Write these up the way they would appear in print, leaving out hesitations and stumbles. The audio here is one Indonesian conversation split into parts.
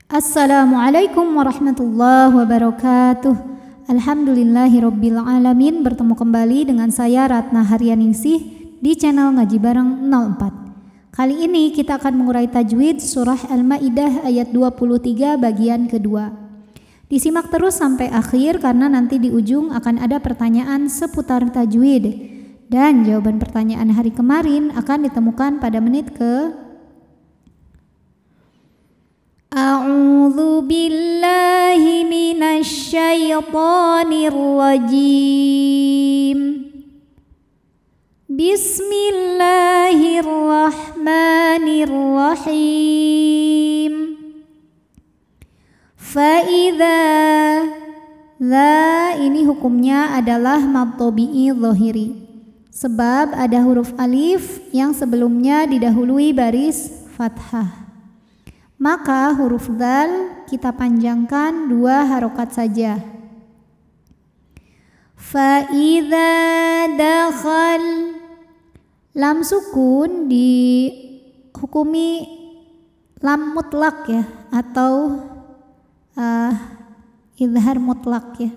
Assalamualaikum warahmatullahi wabarakatuh. Alhamdulillahirabbil alamin. Bertemu kembali dengan saya Ratna Haryaningsih di channel Ngaji Bareng 04. Kali ini kita akan mengurai tajwid surah Al-Maidah ayat 23 bagian kedua. Disimak terus sampai akhir karena nanti di ujung akan ada pertanyaan seputar tajwid. Dan jawaban pertanyaan hari kemarin akan ditemukan pada menit ke A'udzu billahi minasy syaithanir rajim. Bismillahirrahmanirrahim. Fa idza dza ini hukumnya adalah mad tabi'i dhahiri. Sebab ada huruf alif yang sebelumnya didahului baris fathah. Maka huruf dzal kita panjangkan 2 harokat saja. Fa idza dakhal, lam sukun dihukumi lam mutlak ya, atau idhar mutlak ya,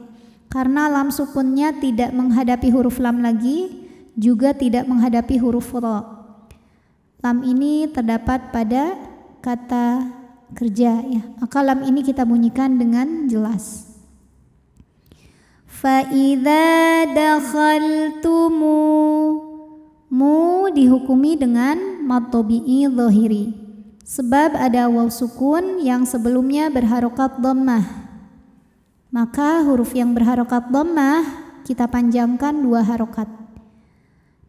karena lam sukunnya tidak menghadapi huruf lam lagi, juga tidak menghadapi huruf ra. Lam ini terdapat pada kata kerja ya, maka lam ini kita bunyikan dengan jelas. Fa idza dakhaltumu, mu dihukumi dengan mad tabi'i dhahiri sebab ada waw sukun yang sebelumnya berharokat dhammah, maka huruf yang berharokat dhammah kita panjangkan 2 harokat.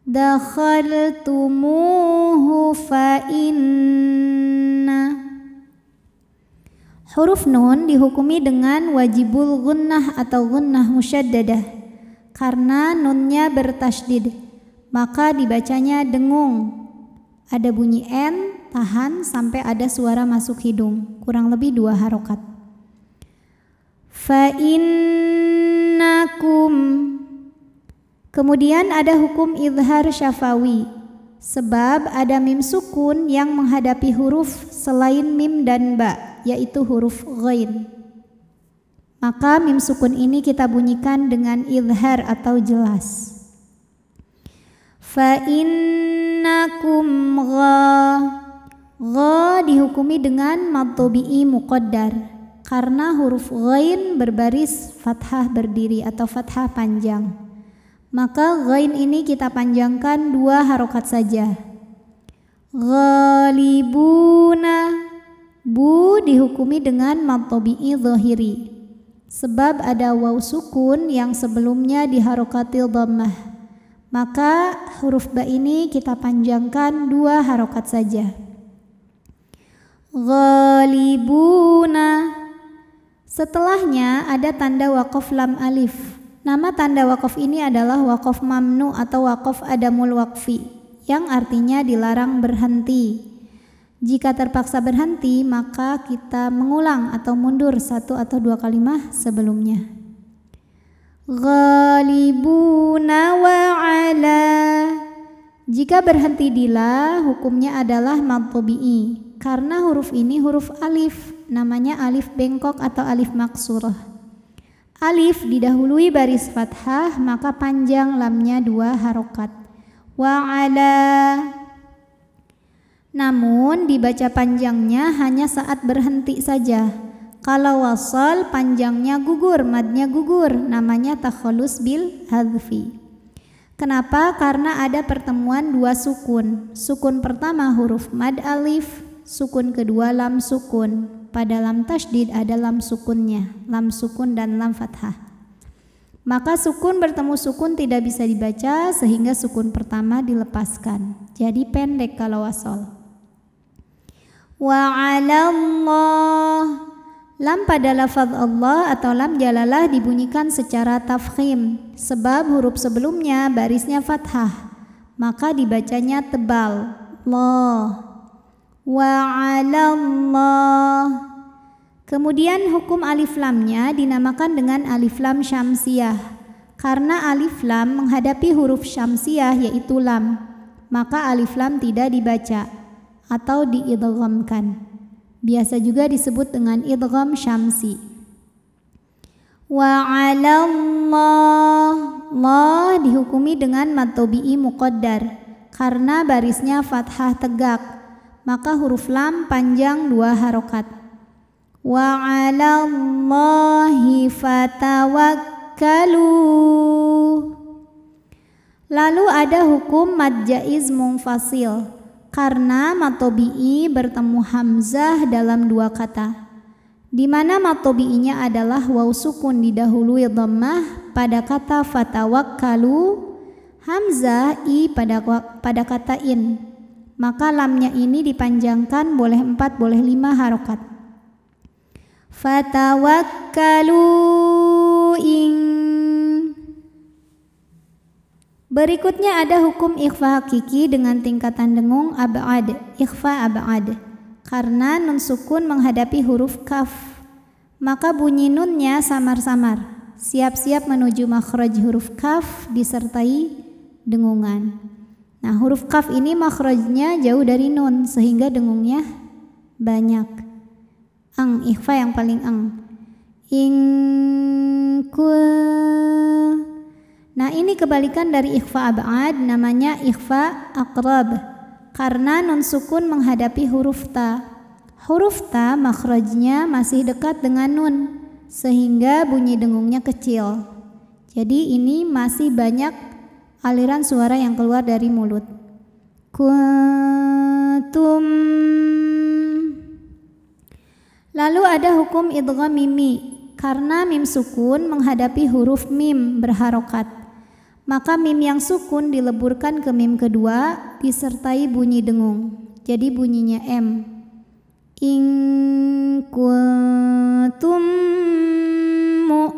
Dakhaltumuhu fa inna. Huruf nun dihukumi dengan wajibul gunnah atau gunnah musyaddadah karena nunnya bertasydid, maka dibacanya dengung. Ada bunyi n tahan sampai ada suara masuk hidung, kurang lebih 2 harokat. Fa innakum. Kemudian ada hukum idhar syafawi, sebab ada mim sukun yang menghadapi huruf selain mim dan ba, yaitu huruf ghain. Maka mim sukun ini kita bunyikan dengan idhar atau jelas. Fa innakum gha dihukumi dengan mad tabi'i muqaddar karena huruf ghain berbaris fathah berdiri atau fathah panjang. Maka ghain ini kita panjangkan 2 harokat saja. Ghalibuna, bu dihukumi dengan mad tabi'i dhahiri sebab ada waw sukun yang sebelumnya diharokatil dhammah, maka huruf ba ini kita panjangkan 2 harokat saja. Ghalibuna, setelahnya ada tanda waqaf lam alif. Nama tanda waqaf ini adalah waqaf mamnu atau waqaf adamul waqfi, yang artinya dilarang berhenti. Jika terpaksa berhenti, maka kita mengulang atau mundur 1 atau 2 kalimah sebelumnya. Ghalibuna wa ala. Jika berhenti di la, hukumnya adalah mad tabi'i karena huruf ini huruf alif, namanya alif bengkok atau alif maksurah. Alif didahului baris fathah, maka panjang lamnya 2 harokat. Wa ala. Namun dibaca panjangnya hanya saat berhenti saja. Kalau wasal panjangnya gugur, madnya gugur, namanya takhallus bil hadfi. Kenapa? Karena ada pertemuan 2 sukun. Sukun pertama huruf mad alif, sukun kedua lam sukun. Pada lam tasydid ada lam sukunnya, lam sukun dan lam fathah. Maka sukun bertemu sukun tidak bisa dibaca sehingga sukun pertama dilepaskan. Jadi pendek kalau wasal. Wa 'alallah. Lam pada lafaz Allah atau lam jalalah dibunyikan secara tafkhim sebab huruf sebelumnya barisnya fathah, maka dibacanya tebal. Allah. Wa 'alallah. Kemudian hukum alif lamnya dinamakan dengan alif lam syamsiyah karena alif lam menghadapi huruf syamsiyah yaitu lam, maka alif lam tidak dibaca atau diidghamkan. Biasa juga disebut dengan idgham syamsi. Wa 'alallah, Allah dihukumi dengan mad tabi'i muqaddar karena barisnya fathah tegak, maka huruf lam panjang 2 harokat. Wa 'alallahi fatawakkalu. Lalu ada hukum mad jaiz munfasil karena mad tabi'i bertemu hamzah dalam 2 kata, di mana mad tabi'inya adalah waw sukun didahului dhammah pada kata fatawakkalu, hamzah i pada kata in, maka lamnya ini dipanjangkan boleh 4 boleh 5 harokat. Fatawakkalu in. Berikutnya ada hukum ikhfa hakiki dengan tingkatan dengung ab'ad, ikhfa ab'ad. Karena nun sukun menghadapi huruf kaf, maka bunyi nunnya samar-samar, siap-siap menuju makhraj huruf kaf disertai dengungan. Nah, huruf kaf ini makhrajnya jauh dari nun sehingga dengungnya banyak. Ang, ikhfa yang paling ang. Nah, ini kebalikan dari ikhfa ab'ad, namanya ikhfa aqrab karena nun sukun menghadapi huruf ta. Huruf ta makhrajnya masih dekat dengan nun sehingga bunyi dengungnya kecil. Jadi ini masih banyak aliran suara yang keluar dari mulut. Kuntum. Lalu ada hukum idgham mimi karena mim sukun menghadapi huruf mim berharokat. Maka mim yang sukun dileburkan ke mim kedua disertai bunyi dengung. Jadi bunyinya M. In kuntum mu.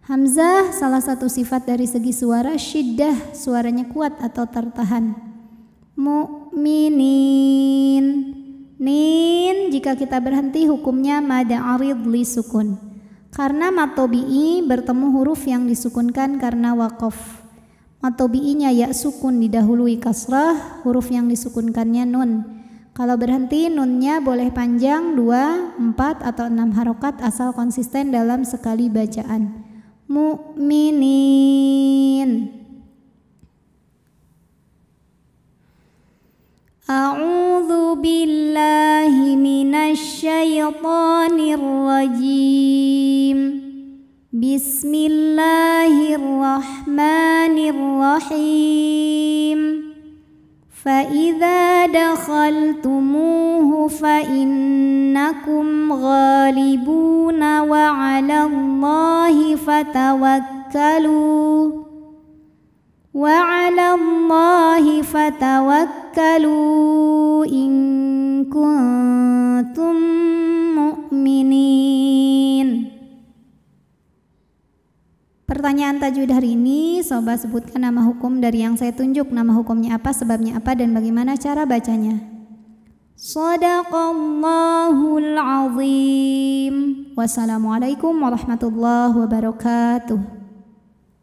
Hamzah salah satu sifat dari segi suara syiddah, suaranya kuat atau tertahan. Mu'minin. Nin jika kita berhenti hukumnya mad arid li sukun. Karena mad tabi'i bertemu huruf yang disukunkan karena waqaf. Mad tabi'inya ya sukun didahului kasrah, huruf yang disukunkannya nun. Kalau berhenti nunnya boleh panjang 2, 4 atau 6 harokat asal konsisten dalam sekali bacaan. Mu'minin. A'udzu billahi minasy syaithanir rajim. Bismillahirrahmanirrahim. Fa idza dakhaltumuhu fa innakum ghalibuna wa 'alallahi fatawakkalu. Wa 'alallahi fatawakkalu in kuntum mu'minin. Pertanyaan tajwid hari ini, sobat sebutkan nama hukum dari yang saya tunjuk. Nama hukumnya apa, sebabnya apa, dan bagaimana cara bacanya. Shadaqallahul azim. Wassalamualaikum warahmatullahi wabarakatuh.